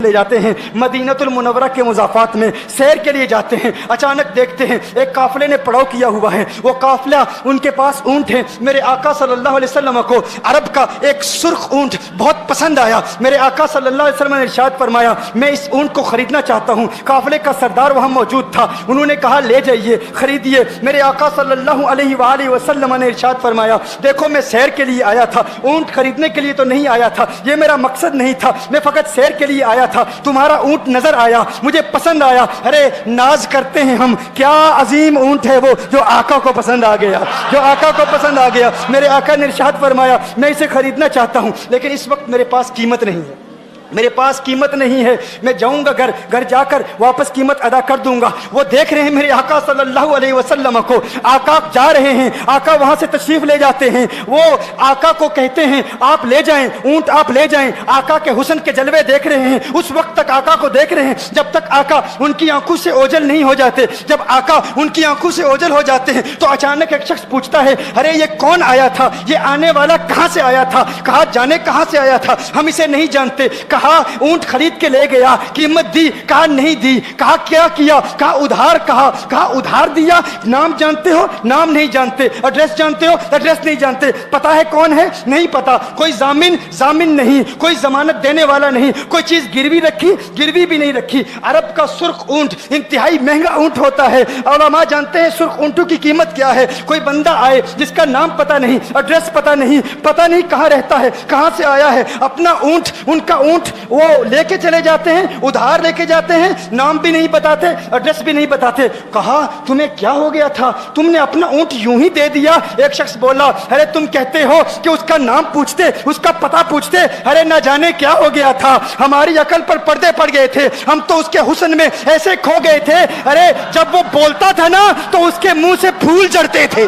لے جاتے ہیں مدینۃ المنورہ کے مضافات میں سیر کے لیے جاتے ہیں. اچانک دیکھتے ہیں ایک قافلے نے پڑاؤ کیا ہوا ہے. وہ قافلہ ان کے پاس اونٹ ہے. میرے آقا صلی اللہ علیہ وسلم کو عرب کا ایک سرخ اونٹ بہت پسند آیا. میرے آقا صلی اللہ علیہ وسلم نے ارشاد فرمایا میں اس اونٹ کو خریدنا چاہتا ہوں. قافلے کا سردار وہاں موجود تھا. انہوں نے کہا لے جائیے, خریدیے. میرے آقا صلی اللہ علیہ وآلہ وسلم نے ارشاد فرمایا دیکھو میں سیر کے لیے آیا تھا, اونٹ خریدنے کے لیے تو نہیں آیا تھا, یہ میرا مقصد نہیں تھا, میں فقط سیر کے لیے آیا تھا. تمہارا اونٹ نظر آیا, مجھے پسند آیا. ارے ناز کرتے ہیں ہم, کیا عظیم اونٹ ہے وہ جو آقا کو پسند آ گیا, جو آقا کو پسند آ گیا. میرے آقا نے ارشاد فرمایا میں اسے خریدنا چاہتا ہوں لیکن اس وقت میرے پاس قیمت نہیں ہے, میرے پاس قیمت نہیں ہے. میں جاؤں گا گھر جا کر واپس قیمت ادا کر دوں گا. وہ دیکھ رہے ہیں میرے آقا صلی اللہ علیہ وسلم کو, آقا جا رہے ہیں, آقا وہاں سے تشریف لے جاتے ہیں. وہ آقا کو کہتے ہیں آپ لے جائیں اونٹ, آپ لے جائیں. آقا کے حسن کے جلوے دیکھ رہے ہیں, اس وقت تک آقا کو دیکھ رہے ہیں جب تک آقا ان کی آنکھوں سے اوجھل نہیں ہو جاتے. جب آقا ان کی آنکھوں سے اوجھل ہو جاتے ہیں تو اچانک ایک شخص پوچھتا ہے ارے یہ کون آیا تھا, یہ آنے والا کہاں سے آیا تھا, کہا جانے کہاں سے آیا تھا, ہم اسے نہیں جانتے. کہا اونٹ خرید کے لے گیا, قیمت دی, کہا نہیں دی. کہا کیا کیا, کہا ادھار, کہا ادھار دیا. نام جانتے ہو, نام نہیں جانتے. ایڈریس جانتے ہو, ایڈریس نہیں جانتے. پتا ہے کون ہے, نہیں پتا. کوئی ضامن نہیں, کوئی ضمانت دینے والا نہیں, کوئی چیز گروی رکھی, گروی بھی نہیں رکھی. عرب کا سرخ اونٹ انتہائی مہنگا اونٹ ہوتا ہے. علماء جانتے ہیں سرخ اونٹوں کی قیمت کیا ہے. کوئی بندہ آئے جس کا نام پتا نہیں, ایڈریس پتا نہیں کہاں رہتا ہے, کہاں سے آیا ہے, اپنا اونٹ, ان کا اونٹ وہ لے کے چلے جاتے ہیں, ادھار لے کے جاتے ہیں, نام بھی نہیں بتاتے, ایڈریس بھی نہیں بتاتے. کہا تمہیں کیا ہو گیا تھا, تم نے اپنا اونٹ یوں ہی دے دیا. ایک شخص بولا ارے تم کہتے ہو کہ اس کا نام پوچھتے, اس کا پتہ پوچھتے, ارے نہ جانے کیا ہو گیا تھا, ہماری عقل پر پردے پڑ گئے تھے, ہم تو اس کے حسن میں ایسے کھو گئے تھے. ارے جب وہ بولتا تھا نا تو اس کے منہ سے پھول جھڑتے تھے,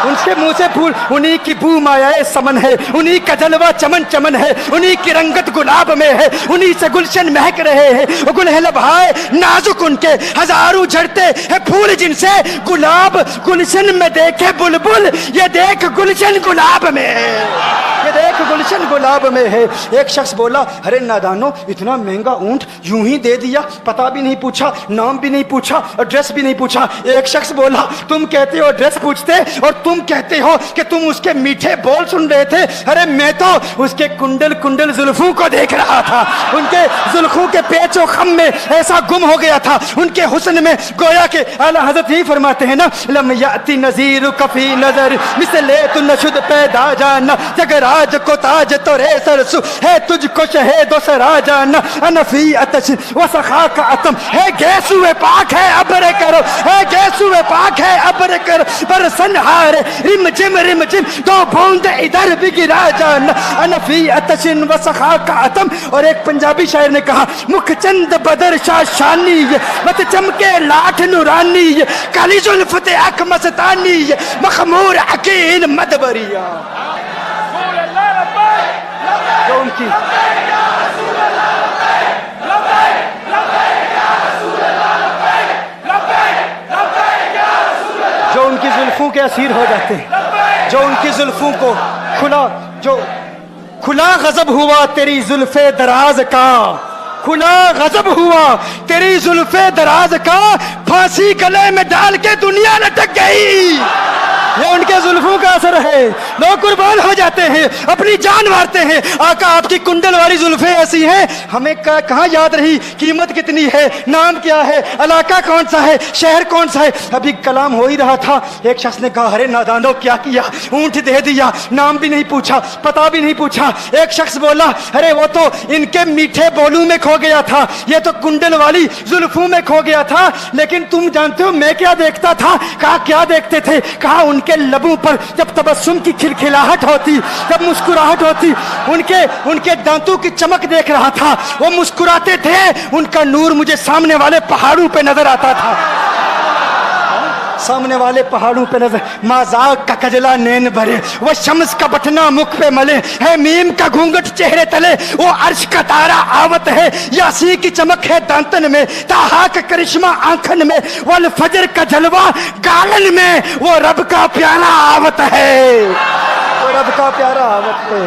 ان کے منہ سے پھول. انہی کی بو مایہ سمن ہے, انہی کا جلوہ چمن چمن ہے, انہی کی رنگت گلاب میں ہے, انہی سے گلشن مہک رہے ہیں. وہ گل ہے لبھائے نازک ان کے, ہزاروں جھڑتے ہیں پھول جن سے گلاب گلشن میں دیکھے بلبل, یہ دیکھ گلشن گلاب میں ہے, یہ دیکھ گلشن گلاب میں ہے. ایک شخص بولا ارے نادانو اتنا مہنگا اونٹ یوں ہی دے دیا, پتہ بھی نہیں پوچھا, نام بھی نہیں پوچھا, ایڈریس بھی نہیں پوچھا. ایک شخص بولا تم کہتے ہو ایڈریس پوچھتے اور تم کہتے ہو کہ تم اس کے میٹھے بول سن رہے تھے. ارے میں تو اس کے کنڈل زلفوں کو دیکھ رہا تھا, ان کے زلفوں کے پیچ و خم میں ایسا گم ہو گیا تھا, ان کے حسن میں. گویا کہ اعلیٰ حضرت ہی فرماتے ہیں نا لم یاتی نذیر کفی نظر مثل تو نشد پیدا جانا, جگراج کو تاج تو رے سرسو ہے تجھ کو شہید و سرا جانا, انفی اتش و سخا کا اتم ہے گیسو پاک ہے ابر کرو, ہے گیسو پاک ہے ابر کرو, پر سنہار رم جم دو بوند ادھر بھی گرا جانا, انفی اتشن و سخا کا اتم. اور ایک پنجابی شاعر نے کہا مکھ چند بدر شاہ شانی, مت چمکے لاٹھ نورانی, کالی زلفت اک مستانی, مخمور عقیل مدبریا. جو ان کی جو ان کی زلفوں کے اسیر ہو جاتے ہیں, جو ان کی زلفوں کو کھلا غضب ہوا تیری زلف دراز کا, کھلا غضب ہوا تیری زلف دراز کا, پھانسی گلے میں ڈال کے دنیا لٹک گئی. یہ ان کے زلفوں کا اثر ہے. لوگ قربان ہو جاتے ہیں, اپنی جان مارتے ہیں. آقا آپ کی کنڈل والی زلفیں ایسی ہیں, ہمیں کہاں یاد رہی قیمت کتنی ہے, نام کیا ہے, علاقہ کون سا ہے, شہر کون سا ہے. ابھی کلام ہو ہی رہا تھا, ایک شخص نے کہا ارے نادانو کیا کیا, اونٹ دے دیا, نام بھی نہیں پوچھا, پتہ بھی نہیں پوچھا. ایک شخص بولا ارے وہ تو ان کے میٹھے بولوں میں کھو گیا تھا, یہ تو کنڈل والی زلفوں میں کھو گیا تھا. لیکن تم جانتے ہو میں کیا دیکھتا تھا. کہا کیا دیکھتے تھے. کہا ان کے لبوں پر جب تبسم کی کھلکھلاہٹ ہوتی, جب مسکراہٹ ہوتی, ان کے دانتوں کی چمک دیکھ رہا تھا. وہ مسکراتے تھے, ان کا نور مجھے سامنے والے پہاڑوں پہ نظر آتا تھا, سامنے والے پہاڑوں پہ نظر. مازاق کا کجلا نین بھرے, وہ شمس کا بٹنا مکھ پہ ملے, ہے میم کا گھونگٹ چہرے تلے, وہ عرش کا تارا آوت ہے, یاسی کی چمک ہے دانتن میں, تاہا کا کرشمہ آنکھن میں, والفجر کا جلوہ گالن میں, وہ رب کا پیارا آوت ہے, وہ رب کا پیارا آوت ہے.